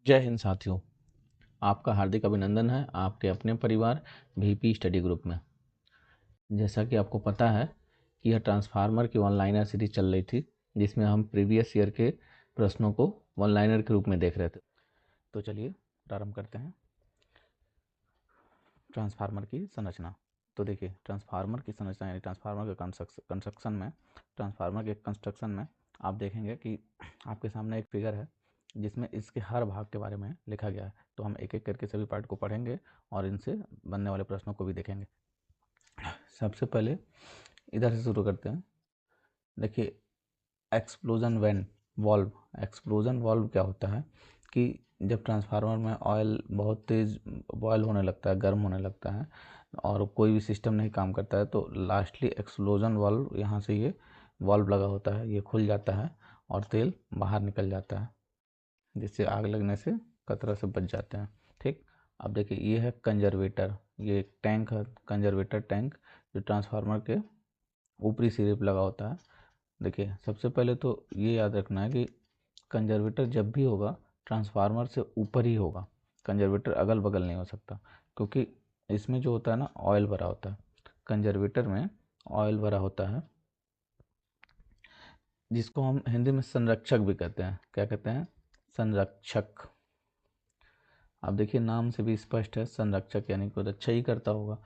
जय हिंद साथियों। आपका हार्दिक अभिनंदन है आपके अपने परिवार वीपी स्टडी ग्रुप में। जैसा कि आपको पता है कि यह ट्रांसफार्मर की वन लाइनर सीरीज चल रही थी, जिसमें हम प्रीवियस ईयर के प्रश्नों को वन लाइनर के रूप में देख रहे थे। तो चलिए प्रारंभ करते हैं। ट्रांसफार्मर की संरचना। तो देखिए, ट्रांसफार्मर की संरचना यानी ट्रांसफार्मर के ट्रांसफार्मर के कंस्ट्रक्शन में आप देखेंगे कि आपके सामने एक फिगर है जिसमें इसके हर भाग के बारे में लिखा गया है। तो हम एक एक करके सभी पार्ट को पढ़ेंगे और इनसे बनने वाले प्रश्नों को भी देखेंगे। सबसे पहले इधर से शुरू करते हैं। देखिए, explosion vent valve. Explosion valve क्या होता है कि जब ट्रांसफार्मर में ऑयल बहुत तेज़ बॉयल होने लगता है, गर्म होने लगता है और कोई भी सिस्टम नहीं काम करता है, तो लास्टली एक्सप्लोजन वाल्व, यहाँ से ये वाल्व लगा होता है, ये खुल जाता है और तेल बाहर निकल जाता है, जिससे आग लगने से खतरा से बच जाते हैं। ठीक, अब देखिए ये है कंजर्वेटर। ये एक टैंक है, कंजर्वेटर टैंक, जो ट्रांसफार्मर के ऊपरी सिरे पर लगा होता है। देखिए, सबसे पहले तो ये याद रखना है कि कंजर्वेटर जब भी होगा ट्रांसफार्मर से ऊपर ही होगा। कंजर्वेटर अगल बगल नहीं हो सकता, क्योंकि इसमें जो होता है ना, ऑयल भरा होता है। कंजर्वेटर में ऑयल भरा होता है, जिसको हम हिंदी में संरक्षक भी कहते हैं। क्या कहते हैं? संरक्षक। अब देखिए, नाम से भी स्पष्ट है, संरक्षक यानी कुछ अच्छा ही करता होगा।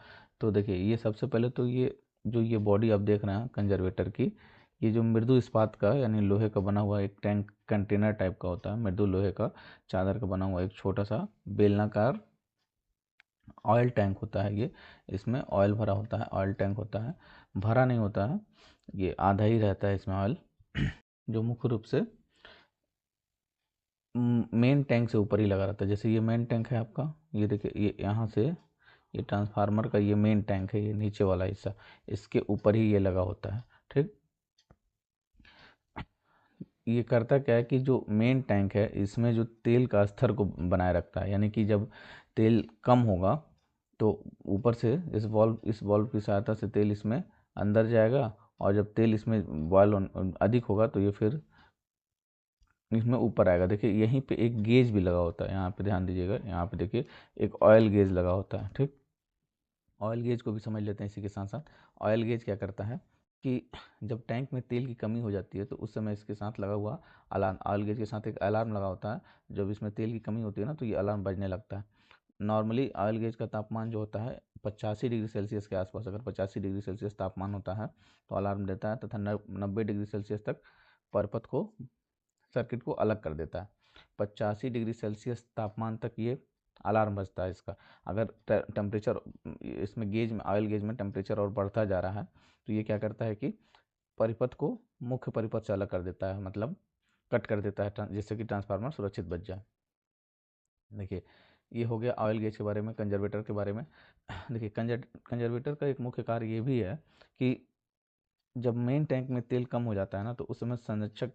तो देखिए, ये सबसे पहले तो ये बॉडी आप देख रहे हैं कंजर्वेटर की, ये जो मृदु इस्पात का यानी लोहे का बना हुआ एक टैंक कंटेनर टाइप का होता है, मृदु लोहे का चादर का बना हुआ एक छोटा सा बेलनाकार ऑयल टैंक होता है। ये, इसमें ऑयल भरा होता है, ऑयल टैंक होता है, भरा नहीं होता है, ये आधा ही रहता है इसमें ऑयल, जो मुख्य रूप से मेन टैंक से ऊपर ही लगा रहता है। जैसे ये मेन टैंक है आपका, ये देखिए, ये यहाँ से ये ट्रांसफार्मर का ये मेन टैंक है, ये नीचे वाला हिस्सा, इसके ऊपर ही ये लगा होता है। ठीक, ये करता क्या है कि जो मेन टैंक है इसमें जो तेल का स्तर को बनाए रखता है, यानी कि जब तेल कम होगा तो ऊपर से इस वॉल्व की सहायता से तेल इसमें अंदर जाएगा, और जब तेल इसमें बॉयल अधिक होगा तो ये फिर इसमें ऊपर आएगा। देखिए, यहीं पे एक गेज भी लगा होता है, यहाँ पे ध्यान दीजिएगा, यहाँ पे देखिए एक ऑयल गेज लगा होता है। ठीक, ऑयल गेज को भी समझ लेते हैं इसी के साथ साथ। ऑयल गेज क्या करता है कि जब टैंक में तेल की कमी हो जाती है तो उस समय इसके साथ लगा हुआ अलार्म, ऑयल गेज के साथ एक अलार्म लगा होता है। जब इसमें तेल की कमी होती है ना, तो ये अलार्म बजने लगता है। नॉर्मली ऑयल गेज का तापमान जो होता है 85 डिग्री सेल्सियस के आसपास, अगर 85 डिग्री सेल्सियस तापमान होता है तो अलार्म देता है, तथा 90 डिग्री सेल्सियस तक परपथ को, सर्किट को अलग कर देता है। 85 डिग्री सेल्सियस तापमान तक ये अलार्म बजता है इसका। अगर टेम्परेचर इसमें गेज में, ऑयल गेज में टेम्परेचर और बढ़ता जा रहा है तो ये क्या करता है कि परिपथ को मुख्य परिपथ से अलग कर देता है, मतलब कट कर देता है, जिससे कि ट्रांसफार्मर सुरक्षित बच जाए। देखिए, ये हो गया ऑयल गेज के बारे में, कंजर्वेटर के बारे में। देखिए, कंजर्वेटर का एक मुख्य कार्य ये भी है कि जब मेन टैंक में तेल कम हो जाता है ना, तो उस समय संरक्षक,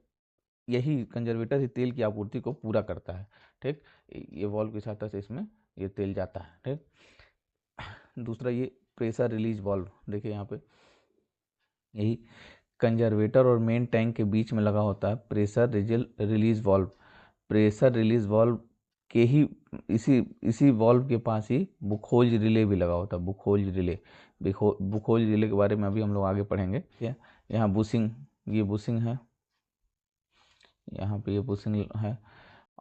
यही कंजर्वेटर ही तेल की आपूर्ति को पूरा करता है। ठीक, ये वॉल्व की सहायता से इसमें ये तेल जाता है। ठीक, दूसरा ये प्रेशर रिलीज वॉल्व। देखिए यहाँ पे यही कंजर्वेटर और मेन टैंक के बीच में लगा होता है pressure release valve. Pressure release valve के ही इसी इसी वॉल्व के पास ही बुखोज रिले भी लगा होता है। बुखोज रिले, बुखोज रिले के बारे में अभी हम लोग आगे पढ़ेंगे। ठीक है, यहाँ बुशिंग, ये बुशिंग है, यहाँ पे ये बुशिंग है।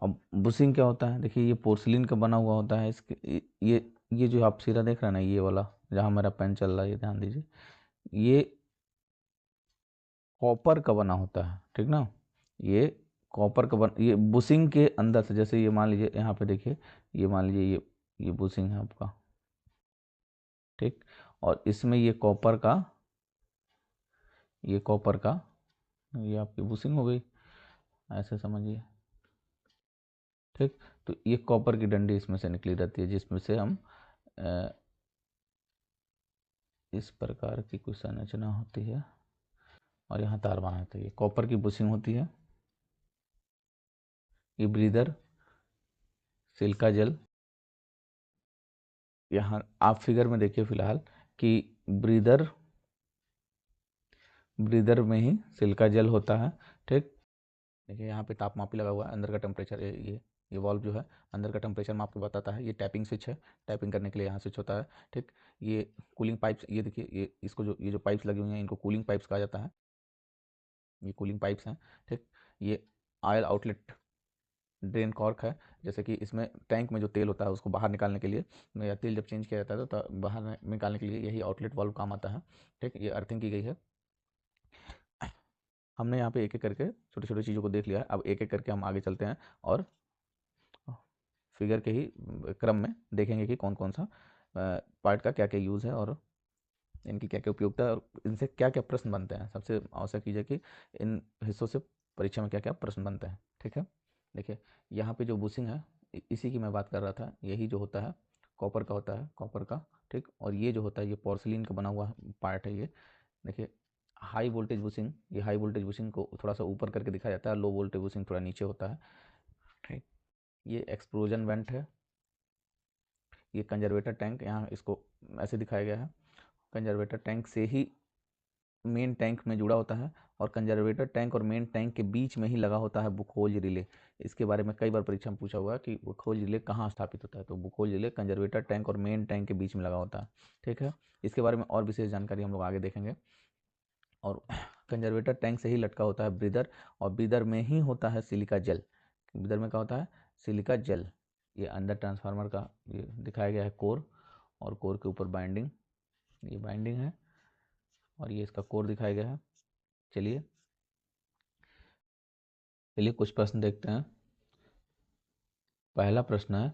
अब बुशिंग क्या होता है? देखिए, ये पोर्सिलिन का बना हुआ होता है। इसके ये जो आप सिरा देख रहे हैं ना, ये वाला जहाँ मेरा पेन चल रहा है, ये ध्यान दीजिए, ये कॉपर का बना होता है। ठीक ना, ये कॉपर का ये बुशिंग के अंदर से, जैसे ये मान लीजिए यहाँ पे देखिए, ये मान लीजिए ये बुशिंग है आपका। ठीक, और इसमें ये कॉपर का ये आपकी बुशिंग हो गई, ऐसे समझिए। ठीक, तो ये कॉपर की डंडी इसमें से निकली रहती है, जिसमें से हम इस प्रकार की कुछ संरचना होती है और यहाँ तार बनाते हैं। कॉपर की बुशिंग होती है। ये ब्रीदर, सिल्का जेल, यहाँ आप फिगर में देखिए फिलहाल कि ब्रीदर ब्रीदर में ही सिल्का जेल होता है। ठीक, देखिए यहाँ पे तापमापी लगा हुआ है, अंदर का टेम्परेचर ये ये वॉल्व जो है अंदर का टेम्परेचर माप के बताता है। ये टैपिंग स्विच है, टैपिंग करने के लिए यहाँ स्विच होता है। ठीक, ये कूलिंग पाइप्स, ये देखिए ये इसको जो ये जो पाइप्स लगी हुई हैं इनको कूलिंग पाइप्स कहा जाता है, ये कूलिंग पाइप्स हैं। ठीक, ये ऑयल आउटलेट ड्रेन कॉर्क है, जैसे कि इसमें टैंक में जो तेल होता है उसको बाहर निकालने के लिए, या तेल जब चेंज किया जाता है तो बाहर निकालने के लिए यही आउटलेट वाल्व काम आता है। ठीक, ये अर्थिंग की गई है। हमने यहाँ पे एक एक करके छोटी छोटी चीज़ों को देख लिया है। अब एक एक करके हम आगे चलते हैं और फिगर के ही क्रम में देखेंगे कि कौन कौन सा पार्ट का क्या क्या यूज़ है और इनकी क्या क्या उपयोगिता है और इनसे क्या क्या प्रश्न बनते हैं। सबसे आवश्यक चीज़ है कि इन हिस्सों से परीक्षा में क्या क्या प्रश्न बनते हैं। ठीक है, देखिए यहाँ पे जो बुशिंग है इसी की मैं बात कर रहा था। यही जो होता है कॉपर का होता है, कॉपर का। ठीक, और ये जो होता है ये पोर्सिलिन का बना हुआ पार्ट है। ये देखिए हाई वोल्टेज बुशिंग, ये हाई वोल्टेज बुशिंग को थोड़ा सा ऊपर करके दिखाया जाता है, लो वोल्टेज बुशिंग थोड़ा नीचे होता है। ठीक, ये एक्सप्लोजन वेंट है। ये कंजर्वेटर टैंक, यहाँ इसको ऐसे दिखाया गया है। कंजर्वेटर टैंक से ही मेन टैंक में जुड़ा होता है और कंजर्वेटर टैंक और मेन टैंक के बीच में ही लगा होता है बुकोज रिले। इसके बारे में कई बार परीक्षा में पूछा हुआ है कि बुकोज रिले कहाँ स्थापित होता है, तो बुकोज रिले कंजर्वेटर टैंक और मेन टैंक के बीच में लगा होता है। ठीक है, इसके बारे में और विशेष जानकारी हम लोग आगे देखेंगे। और कंजर्वेटर टैंक से ही लटका होता है ब्रीदर, और ब्रीदर में ही होता है सिलिका जेल। ब्रीदर में क्या होता है, सिलिका जेल। ये अंडर ट्रांसफार्मर का ये दिखाया गया है कोर, और कोर के ऊपर बाइंडिंग, ये बाइंडिंग है और ये इसका कोर दिखाया गया है। चलिए चलिए कुछ प्रश्न देखते हैं। पहला प्रश्न है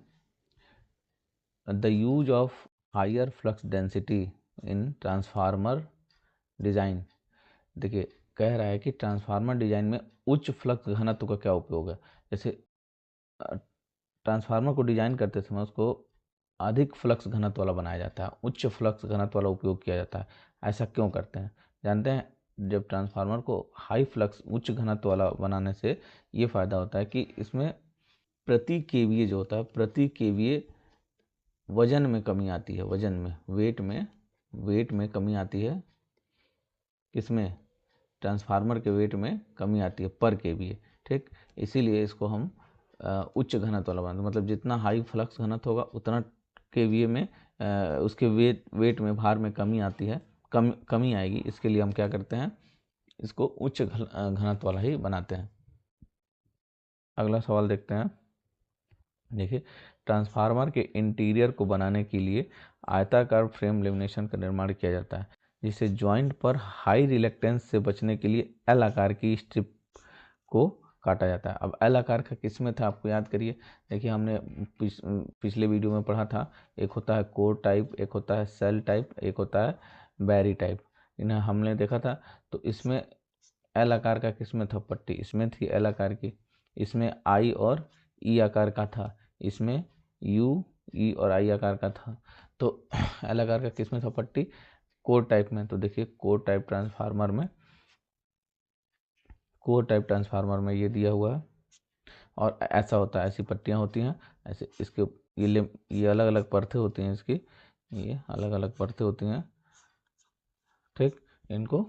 the use of higher flux density in transformer design. देखिए कह रहा है कि ट्रांसफार्मर डिजाइन में उच्च फ्लक्स घनत्व का क्या उपयोग है। जैसे ट्रांसफार्मर को डिजाइन करते समय उसको अधिक फ्लक्स घनत्व वाला बनाया जाता है, उच्च फ्लक्स घनत्व वाला उपयोग किया जाता है। ऐसा क्यों करते हैं जानते हैं। जब ट्रांसफार्मर को हाई फ्लक्स उच्च घनत्व वाला बनाने से ये फ़ायदा होता है कि इसमें प्रति केवीए जो होता है, प्रति केवीए वजन में कमी आती है, वजन में वेट में कमी आती है। किसमें, ट्रांसफार्मर के वेट में कमी आती है पर केवीए। ठीक, इसीलिए इसको हम उच्च घनत्व वाला बनाते हैं। मतलब जितना हाई फ्लक्स घनत्व होगा उतना केवीए में उसके वेट में, भार में कमी आती है, कमी आएगी। इसके लिए हम क्या करते हैं, इसको उच्च घनत्व वाला ही बनाते हैं। अगला सवाल देखते हैं। देखिए ट्रांसफार्मर के इंटीरियर को बनाने के लिए आयताकार फ्रेम लेमिनेशन का निर्माण किया जाता है, जिसे जॉइंट पर हाई रिलेक्टेंस से बचने के लिए एल आकार की स्ट्रिप को काटा जाता है। अब एल आकार का किस में था आपको याद करिए। देखिए हमने पिछले वीडियो में पढ़ा था, एक होता है कोर टाइप, एक होता है सेल टाइप, एक होता है बैरी टाइप। इन्हें हमने देखा था। तो इसमें एल आकार का किस में था पट्टी, इसमें थी एल आकार की। इसमें आई और ई आकार का था, इसमें यू ई और आई आकार का था। तो एल आकार का किस में था पट्टी, कोर टाइप में। तो देखिए कोर टाइप ट्रांसफार्मर में ये दिया हुआ है और ऐसा होता है, ऐसी पट्टियाँ होती हैं ऐसे। इसके ये अलग अलग परतें होती हैं इसकी, ये अलग अलग परतें होती हैं। ठीक, इनको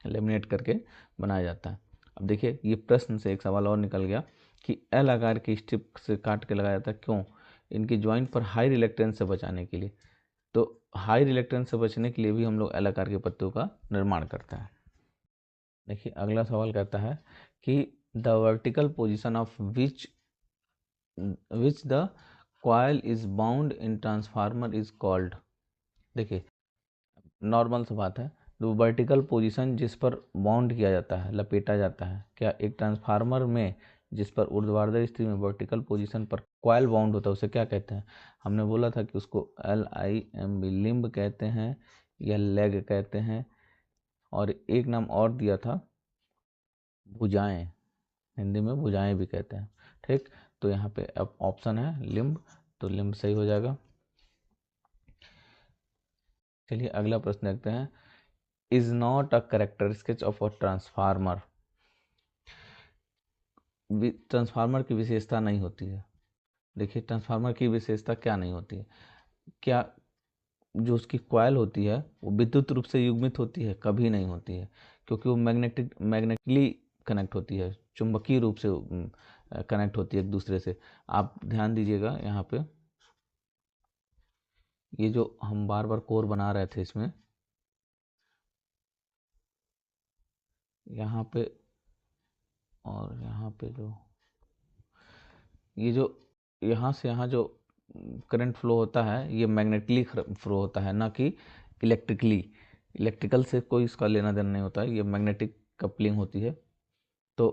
लेमिनेट करके बनाया जाता है। अब देखिए ये प्रश्न से एक सवाल और निकल गया कि एल आकार की स्ट्रिप से काट के लगाया जाता है, क्यों, इनकी जॉइंट पर हाई रिलेक्टेंस से बचाने के लिए। तो हाई रिलेक्टेंस से बचने के लिए भी हम लोग एल आकार के पत्तों का निर्माण करते हैं। देखिए अगला सवाल कहता है कि the vertical position of which the coil is bound in transformer is called. देखिए नॉर्मल सी बात है, जो वर्टिकल पोजीशन जिस पर बाउंड किया जाता है, लपेटा जाता है, क्या एक ट्रांसफार्मर में जिस पर ऊर्ध्वाधर स्थिति में वर्टिकल पोजीशन पर कॉयल बाउंड होता है उसे क्या कहते हैं। हमने बोला था कि उसको LIMB लिम्ब कहते हैं या लेग कहते हैं, और एक नाम और दिया था भुजाएं, हिंदी में भुजाएं भी कहते हैं। ठीक, तो यहाँ पे अब ऑप्शन है लिम्ब, तो लिम्ब सही हो जाएगा। चलिए अगला प्रश्न देखते हैं। Is not a characteristic of a transformer. Transformer की विशेषता नहीं होती है। देखिए ट्रांसफार्मर की विशेषता क्या नहीं होती है, क्या जो उसकी कॉइल होती है वो विद्युत रूप से युग्मित होती है, कभी नहीं होती है, क्योंकि वो मैग्नेटिकली कनेक्ट होती है, चुंबकीय रूप से कनेक्ट होती है एक दूसरे से। आप ध्यान दीजिएगा यहाँ पे, ये जो हम बार बार कोर बना रहे थे इसमें, यहाँ पे और यहाँ पे जो ये जो यहाँ से यहाँ जो करंट फ्लो होता है ये मैग्नेटिकली फ्लो होता है, ना कि इलेक्ट्रिकली। इलेक्ट्रिकल से कोई इसका लेना देना नहीं होता है, ये मैग्नेटिक कपलिंग होती है। तो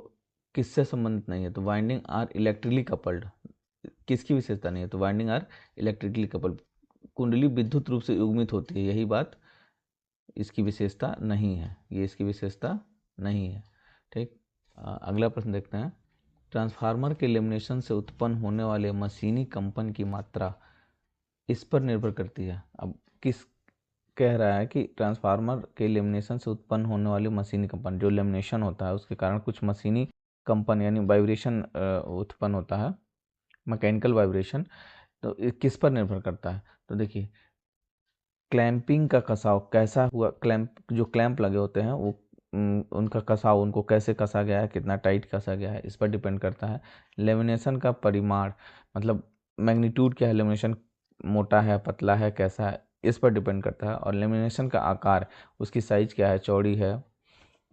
किससे संबंधित नहीं है, तो वाइंडिंग आर इलेक्ट्रिकली कपल्ड। किसकी विशेषता नहीं है, तो वाइंडिंग आर इलेक्ट्रिकली कपल्ड। कुंडली विद्युत रूप से युग्मित होती है, यही बात इसकी विशेषता नहीं है, ये इसकी विशेषता नहीं है। ठीक, अगला प्रश्न देखते हैं। ट्रांसफार्मर के लेमिनेशन से उत्पन्न होने वाले मशीनी कंपन की मात्रा इस पर निर्भर करती है। अब किस कह रहा है कि ट्रांसफार्मर के लेमिनेशन से उत्पन्न होने वाले मशीनी कंपन, जो लेमिनेशन होता है उसके कारण कुछ मशीनी कंपन यानी वाइब्रेशन उत्पन्न होता है, मैकेनिकल वाइब्रेशन। तो किस पर निर्भर करता है, तो देखिए क्लैंपिंग का कसाव कैसा हुआ, क्लैंप जो क्लैंप लगे होते हैं वो उनका कसाव, उनको कैसे कसा गया है, कितना टाइट कसा गया है, इस पर डिपेंड करता है। लेमिनेशन का परिमाण मतलब मैग्नीट्यूड क्या है, लेमिनेशन मोटा है पतला है कैसा है, इस पर डिपेंड करता है। और लेमिनेशन का आकार, उसकी साइज क्या है, चौड़ी है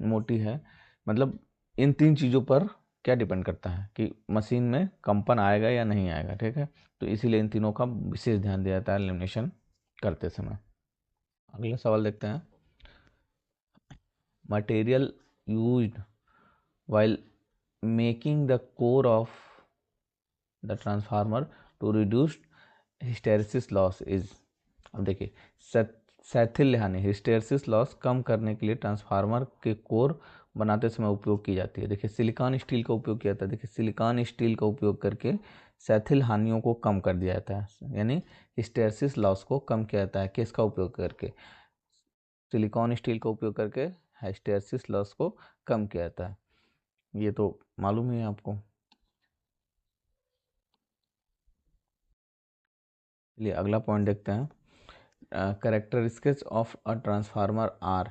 मोटी है, मतलब इन तीन चीज़ों पर क्या डिपेंड करता है कि मशीन में कंपन आएगा या नहीं आएगा। ठीक है, तो इसीलिए इन तीनों का विशेष ध्यान दिया जाता है लेमिनेशन करते समय। अगला सवाल देखते हैं। Material used while making the core of the transformer to reduce hysteresis loss is। अब देखिए सैथिल्य हानि, हिस्टेरेसिस लॉस कम करने के लिए ट्रांसफार्मर के कोर बनाते समय उपयोग की जाती है। देखिए सिलिकॉन स्टील का उपयोग किया जाता है। देखिए सिलिकॉन स्टील का उपयोग करके सैथिल हानियों को कम कर दिया जाता है, यानी हिस्टेरेसिस लॉस को कम किया जाता है। किसका उपयोग करके, सिलिकॉन स्टील का उपयोग करके हिस्टेरेसिस लॉस को कम किया जाता है, ये तो मालूम ही है आपको। चलिए अगला पॉइंट देखते हैं। Characteristics of a transformer are.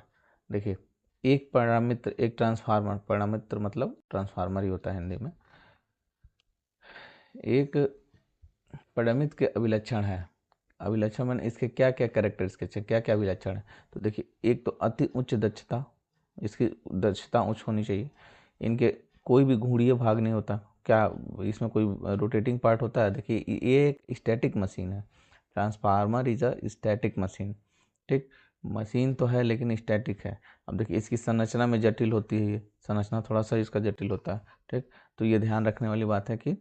देखिए एक पैरामीटर, एक ट्रांसफार्मर, पैरामीटर मतलब ट्रांसफार्मर ही होता है हिंदी में, एक पैरामीटर के अभिलक्षण है। अभिलक्षण मैंने इसके क्या क्या कैरेक्टरिस्टिक्स है, क्या क्या अभिलक्षण है, तो देखिए एक तो अति उच्च दक्षता, इसकी दक्षता उच्च होनी चाहिए। इनके कोई भी घूर्णीय भाग नहीं होता, क्या इसमें कोई रोटेटिंग पार्ट होता है, देखिए ये एक स्टैटिक मशीन है। Transformer is a static machine. ठीक, मशीन तो है लेकिन स्टैटिक है। अब देखिए इसकी संरचना में जटिल होती है, ये संरचना थोड़ा सा इसका जटिल होता है। ठीक, तो ये ध्यान रखने वाली बात है कि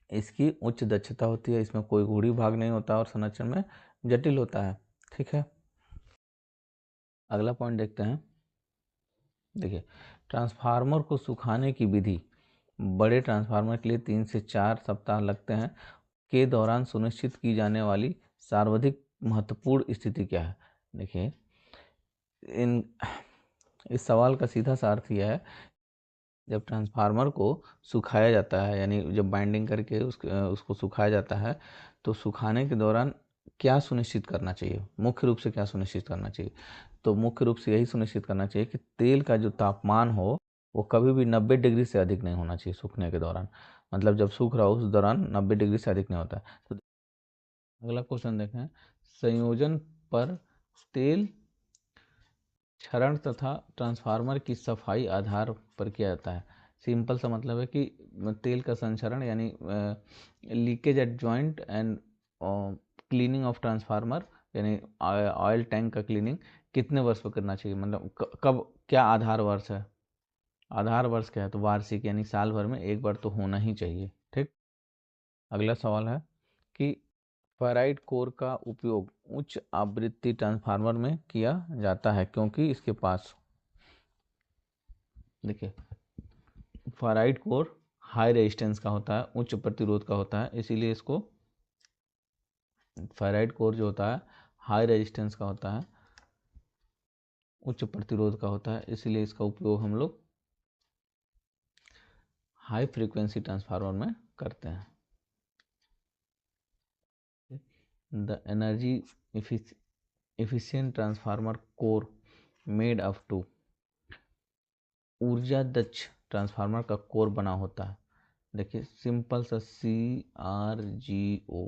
इसकी उच्च दक्षता होती है, इसमें कोई घूर्णी भाग नहीं होता और संरचना में जटिल होता है। ठीक है, अगला पॉइंट देखते हैं। देखिए ट्रांसफार्मर को सुखाने की विधि, बड़े ट्रांसफार्मर के लिए 3 से 4 सप्ताह लगते हैं के दौरान सुनिश्चित की जाने वाली सर्वाधिक महत्वपूर्ण स्थिति क्या है। देखिए इन इस सवाल का सीधा सा अर्थ यह है, जब ट्रांसफार्मर को सुखाया जाता है यानी जब बाइंडिंग करके उसको सुखाया जाता है, तो सुखाने के दौरान क्या सुनिश्चित करना चाहिए, मुख्य रूप से क्या सुनिश्चित करना चाहिए, तो मुख्य रूप से यही सुनिश्चित करना चाहिए कि तेल का जो तापमान हो वो कभी भी 90 डिग्री से अधिक नहीं होना चाहिए सूखने के दौरान। मतलब जब सूख रहा हो उस दौरान 90 डिग्री से अधिक नहीं होता है। तो अगला क्वेश्चन देखें। संयोजन पर तेल क्षरण तथा ट्रांसफार्मर की सफाई आधार पर किया जाता है। सिंपल सा मतलब है कि तेल का संचरण यानी leakage eight joint and cleaning of transformer यानी ऑयल टैंक का क्लीनिंग कितने वर्ष पर करना चाहिए, मतलब कब, क्या आधार वर्ष है, आधार वर्ष क्या है, तो वार्षिक यानी साल भर में एक बार तो होना ही चाहिए। ठीक, अगला सवाल है कि फेराइट कोर का उपयोग उच्च आवृत्ति ट्रांसफार्मर में किया जाता है क्योंकि इसके पास, देखिए फेराइट कोर हाई रेजिस्टेंस का होता है, उच्च प्रतिरोध का होता है, इसीलिए इसको फेराइट कोर जो होता है हाई रेजिस्टेंस का होता है, उच्च प्रतिरोध का होता है, इसीलिए इसका उपयोग हम लोग हाई फ्रीक्वेंसी ट्रांसफार्मर में करते हैं। The energy efficient transformer core made up to, ऊर्जा दक्ष ट्रांसफार्मर का कोर बना होता है। देखिए सिंपल सा CRGO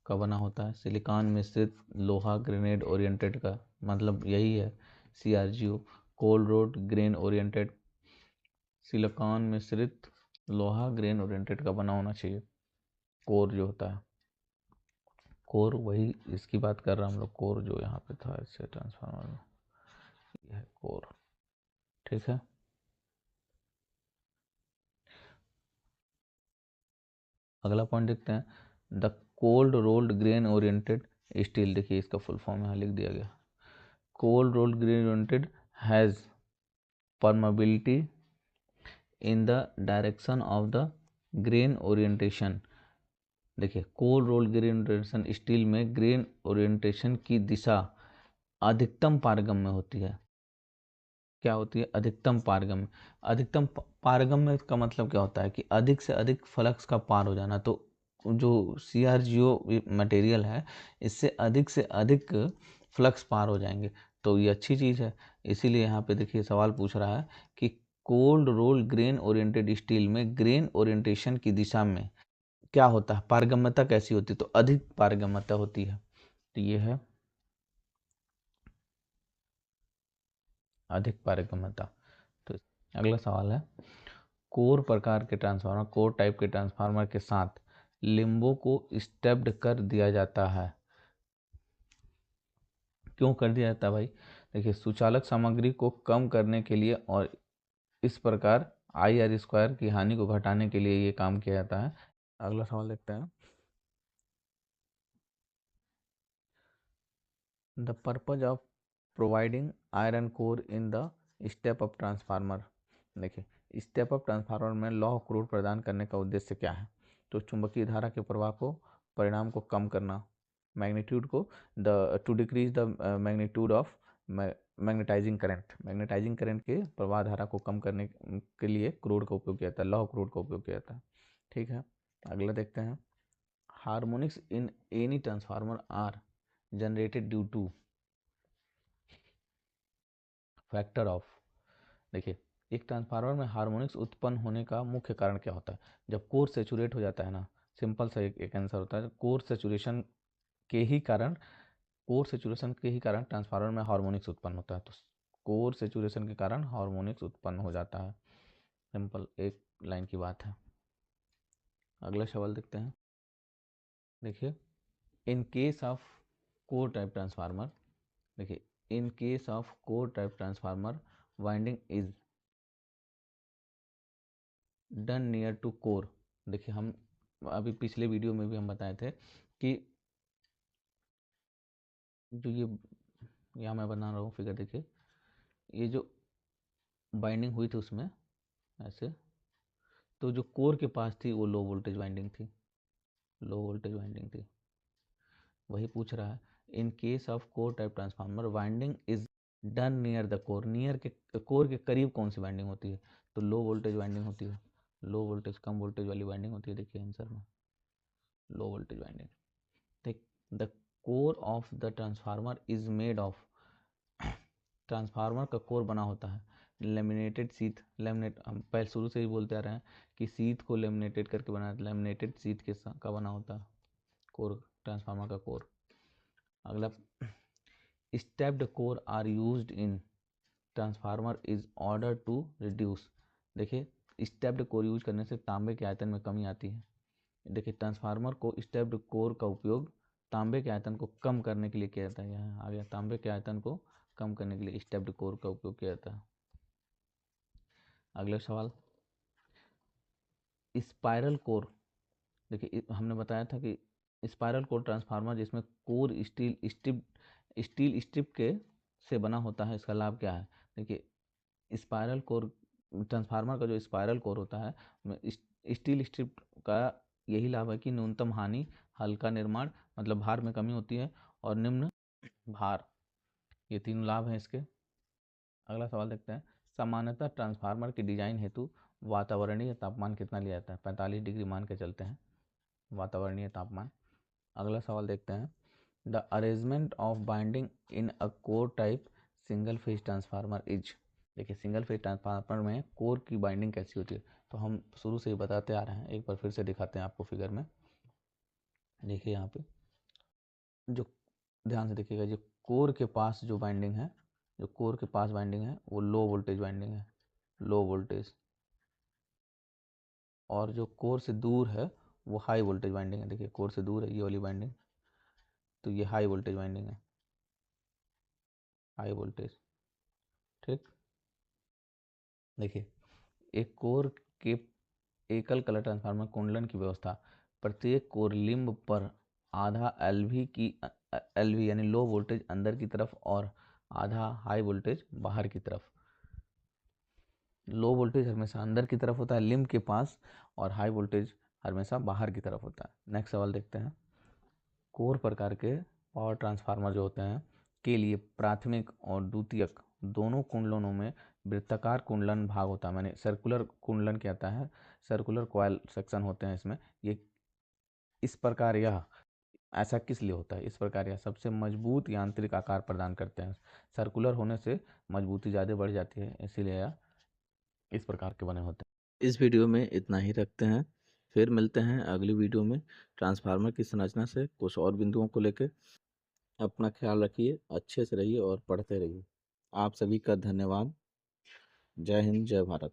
का बना होता है, सिलिकॉन मिश्रित लोहा ग्रेनाइट ओरिएंटेड का मतलब यही है CRGO, cold road grain oriented, silicon मिश्रित लोहा ग्रेन ओरिएंटेड का बना होना चाहिए। कोर जो होता है, कोर वही इसकी बात कर रहा हम लोग, कोर जो यहाँ पे था इससे ट्रांसफार्मर में, यह है कोर। ठीक है, अगला पॉइंट देखते हैं, the cold rolled grain oriented steel. देखिए इसका फुल फॉर्म यहाँ लिख दिया गया, cold rolled grain oriented has permeability in the direction of the grain orientation. देखिए cold rolled grain orientation steel में ग्रेन ओरिएंटेशन की दिशा अधिकतम पारगम्य होती है। क्या होती है? अधिकतम पारगम्य। अधिकतम पारगम्य का मतलब क्या होता है कि अधिक से अधिक फ्लक्स का पार हो जाना। तो जो CRGO मटेरियल है इससे से अधिक फ्लक्स पार हो जाएंगे, तो ये अच्छी चीज़ है। इसीलिए यहाँ पे देखिए सवाल पूछ रहा है कि cold rolled grain oriented steel में ग्रेन ओरिएंटेशन की दिशा में क्या होता है, पारगम्यता कैसी होती है? तो अधिक पारगम्यता होती है। तो ये है अधिक पारगम्यता। तो अगला सवाल है, कोर प्रकार के ट्रांसफार्मर, कोर टाइप के ट्रांसफार्मर के साथ लिम्बो को स्टेप्ड कर दिया जाता है। क्यों कर दिया जाता है भाई? देखिए सुचालक सामग्री को कम करने के लिए और इस प्रकार IR² की हानि को घटाने के लिए ये काम किया जाता है। अगला सवाल देखते हैं, the purpose of providing iron core in the step up transformer. देखिए स्टेप अप ट्रांसफार्मर में लौह क्रूड प्रदान करने का उद्देश्य क्या है? तो चुंबकीय धारा के प्रवाह को, परिणाम को कम करना, मैग्नीट्यूड को, the to decrease the magnitude of magnetising current. Magnetising current के प्रवाह धारा को कम करने के लिए क्रूड का उपयोग किया जाता है, लौह क्रूड का उपयोग किया जाता है। ठीक है, अगला देखते हैं, harmonics in any transformer are generated due to factor of. देखिए एक ट्रांसफार्मर में हार्मोनिक्स उत्पन्न होने का मुख्य कारण क्या होता है? जब कोर सेचुरेट हो जाता है ना, सिंपल सा एक आंसर होता है, के ही कारण कोर सेचुरेशन के ही कारण ट्रांसफार्मर में हार्मोनिक्स उत्पन्न होता है। तो कोर सेचुरेशन के कारण हार्मोनिक्स उत्पन्न हो जाता है, सिंपल एक लाइन की बात है। अगला सवाल देखते हैं, देखिए in case of core type transformer, देखिए in case of core type transformer winding is done near to core. देखिए हम अभी पिछले वीडियो में भी हम बताए थे कि जो ये यहाँ मैं बना रहा हूँ फिगर, देखिए ये जो बाइंडिंग हुई थी उसमें ऐसे, तो जो कोर के पास थी वो लो वोल्टेज वाइंडिंग थी, लो वोल्टेज वाइंडिंग थी। वही पूछ रहा है, इन case of core type transformer winding is done near the core. Near के, कोर के करीब कौन सी वाइंडिंग होती है? तो लो वोल्टेज वाइंडिंग होती है, लो वोल्टेज कम वोल्टेज वाली वाइंडिंग होती है। देखिए आंसर में लो वोल्टेज वाइंडिंग। ठीक, the core of the transformer is made of, transformer का कोर बना होता है लेमिनेटेड शीथ। लेमिनेट हम पहले शुरू से ही बोलते आ रहे हैं कि शीथ को लेमिनेटेड करके बनाया, लेमिनेटेड शीथ के का बना होता है कोर, ट्रांसफार्मर का कोर। अगला, stepped core are used in transformer is order to reduce. देखिए स्टेप्ड कोर यूज करने से तांबे के आयतन में कमी आती है। देखिए ट्रांसफार्मर को स्टेप्ड कोर का उपयोग तांबे के आयतन को कम करने के लिए किया जाता है। यहाँ आ गया, तांबे के आयतन को कम करने के लिए स्टेप्ड कोर का उपयोग किया जाता है। अगला सवाल, स्पाइरल कोर। देखिए हमने बताया था कि स्पाइरल कोर ट्रांसफार्मर जिसमें कोर स्टील स्ट्रिप के से बना होता है, इसका लाभ क्या है? देखिए स्पाइरल कोर ट्रांसफार्मर का जो स्पाइरल कोर होता है स्टील स्ट्रिप का यही लाभ है कि न्यूनतम हानि, हल्का निर्माण मतलब भार में कमी होती है, और निम्न भार, ये तीनों लाभ हैं इसके। अगला सवाल देखते हैं, सामान्यतः ट्रांसफार्मर की डिजाइन हेतु वातावरणीय तापमान कितना लिया जाता है? 45 डिग्री मान के चलते हैं वातावरणीय तापमान। अगला सवाल देखते हैं, the arrangement of binding in a core type single phase transformer is. देखिए सिंगल फेज ट्रांसफार्मर में कोर की बाइंडिंग कैसी होती है? तो हम शुरू से ही बताते आ रहे हैं, एक बार फिर से दिखाते हैं आपको फिगर में। देखिए यहाँ पे जो, ध्यान से देखिएगा, जो कोर के पास जो वाइंडिंग है, जो कोर के पास वाइंडिंग है वो लो वोल्टेज वाइंडिंग है, लो वोल्टेज। और जो कोर से दूर है वो हाई वोल्टेज वाइंडिंग है। देखिए कोर से दूर है ये वाली वाइंडिंग, तो ये हाई वोल्टेज वाइंडिंग है, हाई वोल्टेज। ठीक, देखिए एक कोर के एकल कलर ट्रांसफार्मर कुंडलन की व्यवस्था, प्रत्येक कोर लिंब पर आधा एलवी यानी लो वोल्टेज अंदर की तरफ और आधा हाई वोल्टेज बाहर की तरफ। लो वोल्टेज हमेशा अंदर की तरफ होता है लिंब के पास, और हाई वोल्टेज हमेशा बाहर की तरफ होता है। नेक्स्ट सवाल देखते हैं। कोर प्रकार के पावर ट्रांसफार्मर जो होते हैं के लिए प्राथमिक और द्वितीयक दोनों कुंडलनों में वृत्ताकार कुंडलन भाग होता है, मैंने सर्कुलर कुंडलन कहता है, सर्कुलर कॉइल सेक्शन होते हैं इसमें। ये इस प्रकार यह ऐसा किस लिए होता है? इस प्रकार यह सबसे मजबूत यांत्रिक आकार प्रदान करते हैं। सर्कुलर होने से मजबूती ज़्यादा बढ़ जाती है, इसीलिए यह इस प्रकार के बने होते हैं। इस वीडियो में इतना ही रखते हैं, फिर मिलते हैं अगली वीडियो में ट्रांसफार्मर की संरचना से कुछ और बिंदुओं को लेकर। अपना ख्याल रखिए, अच्छे से रहिए और पढ़ते रहिए। आप सभी का धन्यवाद। जय हिंद, जय भारत।